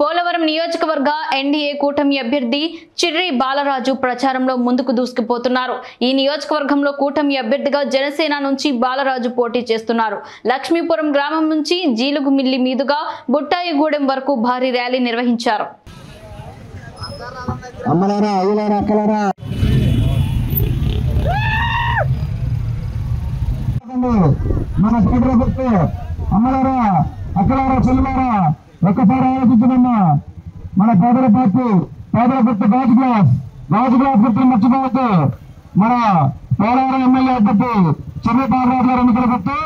పోలవరం నియోజకవర్గ ఎన్డీఏ కూటమి అభ్యర్థి చిర్రి బాలరాజు ప్రచారంలో ముందుకు దూసుకుపోతున్నారు. ఈ నియోజకవర్గంలో కూటమి అభ్యర్థిగా జనసేన నుంచి బాలరాజు పోటీ చేస్తున్నారు. లక్ష్మీపురం గ్రామం నుంచి జీలుగుమిల్లి మీదుగా బుట్టాయిగూడెం వరకు భారీ ర్యాలీ నిర్వహించారు. ఒక్కసారి ఆలోచించమన్నా మన పేదల పార్టీ పేదల గుర్తు గాజు గ్లాస్ గుర్తులు మర్చిపోవద్దు. మన పోలవరం ఎమ్మెల్యే అభ్యర్థి చిర్రి బాలరాజు గారు ఎన్నికల గుర్తు